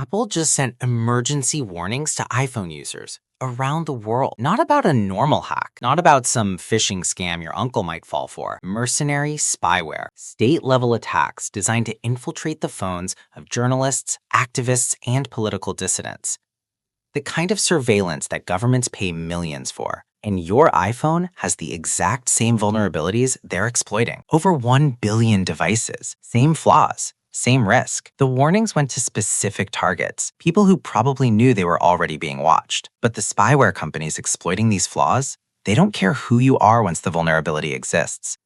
Apple just sent emergency warnings to iPhone users around the world. Not about a normal hack, not about some phishing scam your uncle might fall for. Mercenary Spyware, state-level attacks designed to infiltrate the phones of journalists, activists, and political dissidents. The kind of surveillance that governments pay millions for. And your iPhone has the exact same vulnerabilities they're exploiting. Over 1 billion devices, same flaws, same risk. The warnings went to specific targets, people who probably knew they were already being watched. But the spyware companies exploiting these flaws, they don't care who you are once the vulnerability exists.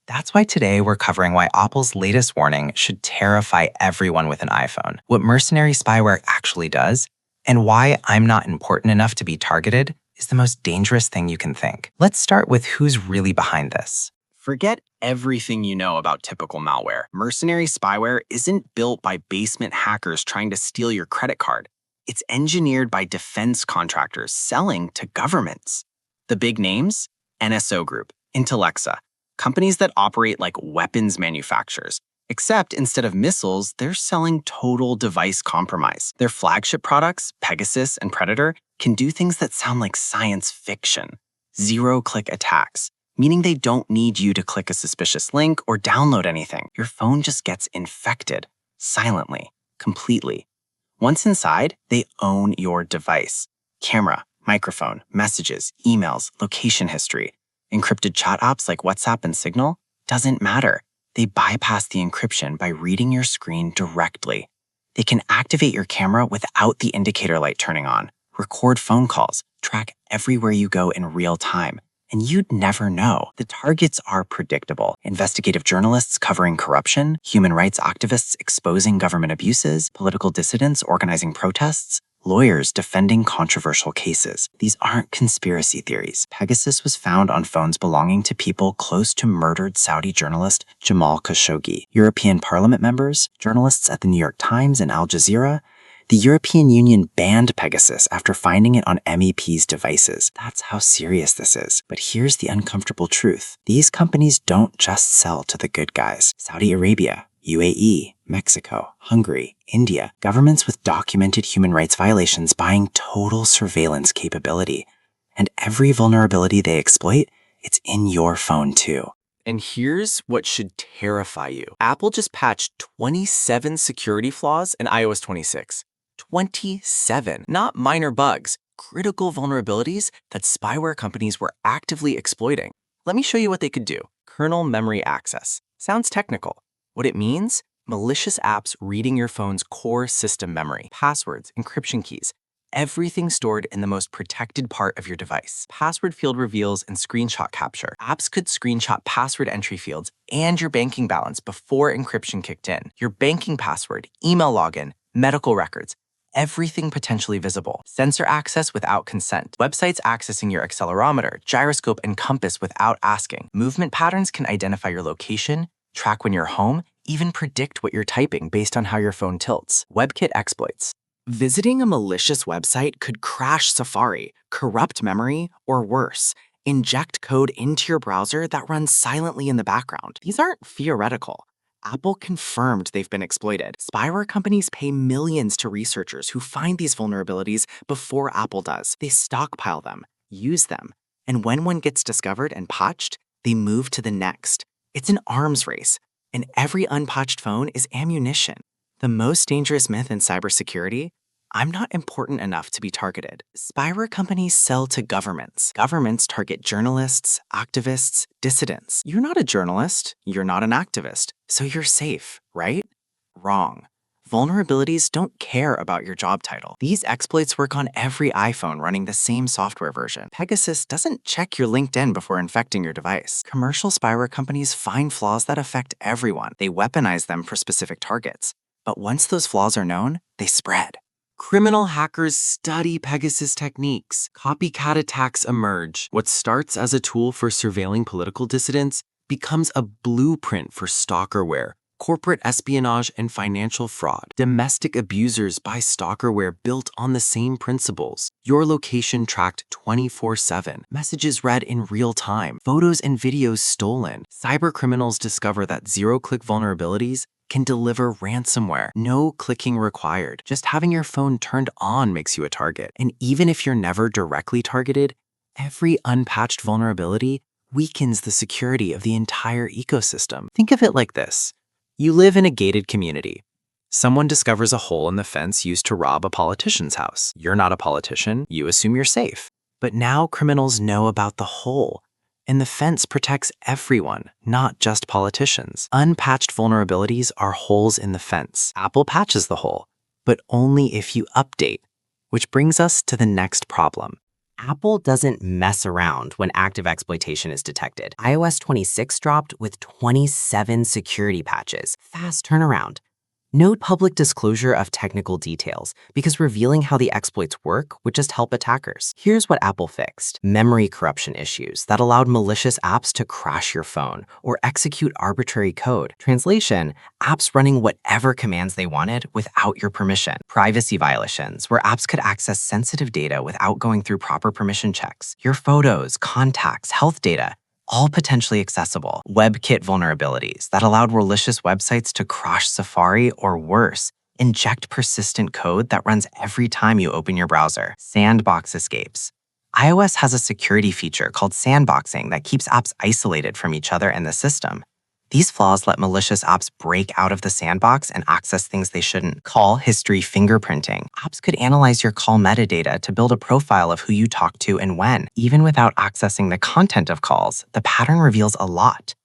That's why today we're covering why Apple's latest warning should terrify everyone with an iPhone, what mercenary spyware actually does, and why I'm not important enough to be targeted is the most dangerous thing you can think. Let's start with who's really behind this. Forget everything you know about typical malware. Mercenary spyware isn't built by basement hackers trying to steal your credit card. It's engineered by defense contractors selling to governments. The big names? NSO Group, Intellexa, companies that operate like weapons manufacturers. Except instead of missiles, they're selling total device compromise. Their flagship products, Pegasus and Predator, can do things that sound like science fiction. Zero-click attacks, meaning they don't need you to click a suspicious link or download anything. Your phone just gets infected, silently, completely. Once inside, they own your device. Camera, microphone, messages, emails, location history. Encrypted chat apps like WhatsApp and Signal doesn't matter. They bypass the encryption by reading your screen directly. They can activate your camera without the indicator light turning on, record phone calls, track everywhere you go in real time, and you'd never know. The targets are predictable. Investigative journalists covering corruption, human rights activists exposing government abuses, political dissidents organizing protests, lawyers defending controversial cases. These aren't conspiracy theories. Pegasus was found on phones belonging to people close to murdered Saudi journalist Jamal Khashoggi, European Parliament members, journalists at the New York Times and Al Jazeera. The European Union banned Pegasus after finding it on MEPs' devices. That's how serious this is. But here's the uncomfortable truth. These companies don't just sell to the good guys. Saudi Arabia, UAE, Mexico, Hungary, India, governments with documented human rights violations buying total surveillance capability. And every vulnerability they exploit, it's in your phone too. And here's what should terrify you. Apple just patched 27 security flaws in iOS 26. 27, not minor bugs, critical vulnerabilities that spyware companies were actively exploiting. Let me show you what they could do. Kernel memory access. Sounds technical. What it means? Malicious apps reading your phone's core system memory, passwords, encryption keys, everything stored in the most protected part of your device. Password field reveals and screenshot capture. Apps could screenshot password entry fields and your banking balance before encryption kicked in. Your banking password, email login, medical records, everything potentially visible. Sensor access without consent. Websites accessing your accelerometer, gyroscope, and compass without asking. Movement patterns can identify your location, track when you're home, even predict what you're typing based on how your phone tilts. WebKit exploits. Visiting a malicious website could crash Safari, corrupt memory, or worse, inject code into your browser that runs silently in the background. These aren't theoretical. Apple confirmed they've been exploited. Spyware companies pay millions to researchers who find these vulnerabilities before Apple does. They stockpile them, use them, and when one gets discovered and patched, they move to the next. It's an arms race, and every unpatched phone is ammunition. The most dangerous myth in cybersecurity? I'm not important enough to be targeted. Spyware companies sell to governments. Governments target journalists, activists, dissidents. You're not a journalist, you're not an activist, so you're safe, right? Wrong. Vulnerabilities don't care about your job title. These exploits work on every iPhone running the same software version. Pegasus doesn't check your LinkedIn before infecting your device. Commercial spyware companies find flaws that affect everyone. They weaponize them for specific targets. But once those flaws are known, they spread. Criminal hackers study Pegasus techniques. Copycat attacks emerge. What starts as a tool for surveilling political dissidents becomes a blueprint for stalkerware, corporate espionage, and financial fraud. Domestic abusers buy stalkerware built on the same principles. Your location tracked 24/7. Messages read in real time. Photos and videos stolen. Cybercriminals discover that zero-click vulnerabilities can deliver ransomware. No clicking required. Just having your phone turned on makes you a target. And even if you're never directly targeted, every unpatched vulnerability weakens the security of the entire ecosystem. Think of it like this. You live in a gated community. Someone discovers a hole in the fence used to rob a politician's house. You're not a politician, you assume you're safe. But now criminals know about the hole, and the fence protects everyone, not just politicians. Unpatched vulnerabilities are holes in the fence. Apple patches the hole, but only if you update, which brings us to the next problem. Apple doesn't mess around when active exploitation is detected. iOS 26 dropped with 27 security patches. Fast turnaround. No public disclosure of technical details, because revealing how the exploits work would just help attackers. Here's what Apple fixed. Memory corruption issues that allowed malicious apps to crash your phone or execute arbitrary code. Translation, apps running whatever commands they wanted without your permission. Privacy violations, where apps could access sensitive data without going through proper permission checks. Your photos, contacts, health data, all potentially accessible. WebKit vulnerabilities that allowed malicious websites to crash Safari or worse, inject persistent code that runs every time you open your browser. Sandbox escapes. iOS has a security feature called sandboxing that keeps apps isolated from each other and the system. These flaws let malicious apps break out of the sandbox and access things they shouldn't. Call history fingerprinting. Apps could analyze your call metadata to build a profile of who you talk to and when. Even without accessing the content of calls, the pattern reveals a lot.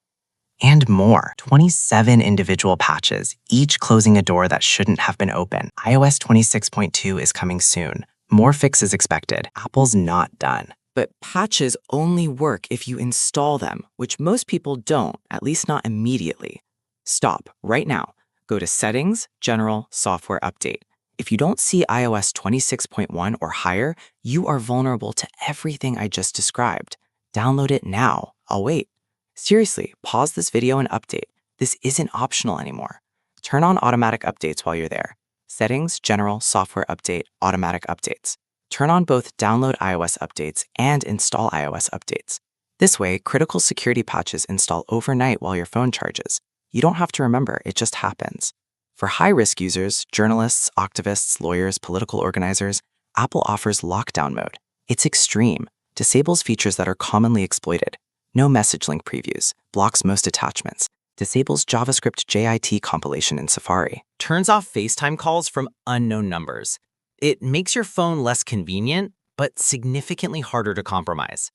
And more. 27 individual patches, each closing a door that shouldn't have been open. iOS 26.2 is coming soon. More fixes expected. Apple's not done. But patches only work if you install them, which most people don't, at least not immediately. Stop right now. Go to Settings, General, Software Update. If you don't see iOS 26.1 or higher, you are vulnerable to everything I just described. Download it now. I'll wait. Seriously, pause this video and update. This isn't optional anymore. Turn on automatic updates while you're there. Settings, General, Software Update, Automatic Updates. Turn on both download iOS updates and install iOS updates. This way, critical security patches install overnight while your phone charges. You don't have to remember, it just happens. For high-risk users, journalists, activists, lawyers, political organizers, Apple offers lockdown mode. It's extreme, disables features that are commonly exploited. No message link previews, blocks most attachments, disables JavaScript JIT compilation in Safari. Turns off FaceTime calls from unknown numbers. It makes your phone less convenient, but significantly harder to compromise.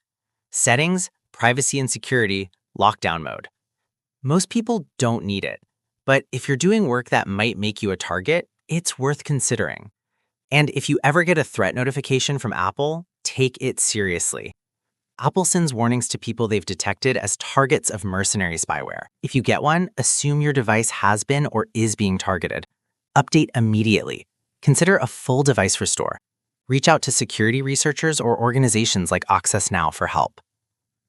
Settings, privacy and security, lockdown mode. Most people don't need it, but if you're doing work that might make you a target, it's worth considering. And if you ever get a threat notification from Apple, take it seriously. Apple sends warnings to people they've detected as targets of mercenary spyware. If you get one, assume your device has been or is being targeted. Update immediately. Consider a full device restore. Reach out to security researchers or organizations like Access Now for help.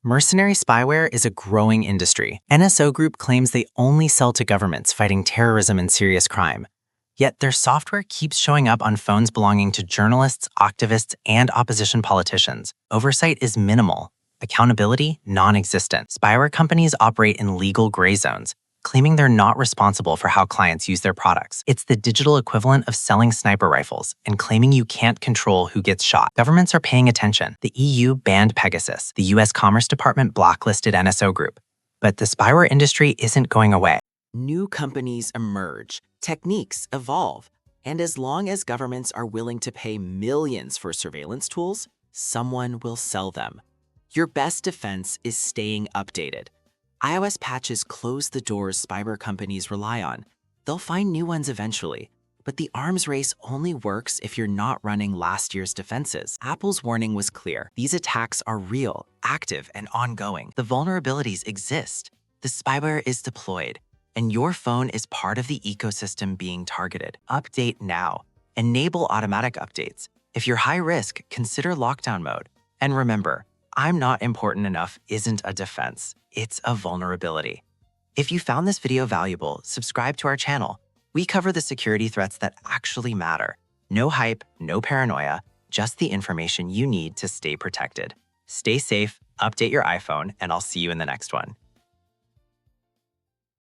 Mercenary spyware is a growing industry. NSO Group claims they only sell to governments fighting terrorism and serious crime. Yet their software keeps showing up on phones belonging to journalists, activists, and opposition politicians. Oversight is minimal. Accountability, non-existent. Spyware companies operate in legal gray zones, claiming they're not responsible for how clients use their products. It's the digital equivalent of selling sniper rifles and claiming you can't control who gets shot. Governments are paying attention. The EU banned Pegasus. The US Commerce Department blacklisted NSO Group. But the spyware industry isn't going away. New companies emerge, techniques evolve, and as long as governments are willing to pay millions for surveillance tools, someone will sell them. Your best defense is staying updated. iOS patches close the doors spyware companies rely on. They'll find new ones eventually, but the arms race only works if you're not running last year's defenses. Apple's warning was clear. These attacks are real, active, and ongoing. The vulnerabilities exist. The spyware is deployed, and your phone is part of the ecosystem being targeted. Update now. Enable automatic updates. If you're high risk, consider lockdown mode. And remember, I'm not important enough isn't a defense. It's a vulnerability. If you found this video valuable, subscribe to our channel. We cover the security threats that actually matter. No hype, no paranoia, just the information you need to stay protected. Stay safe, update your iPhone, and I'll see you in the next one.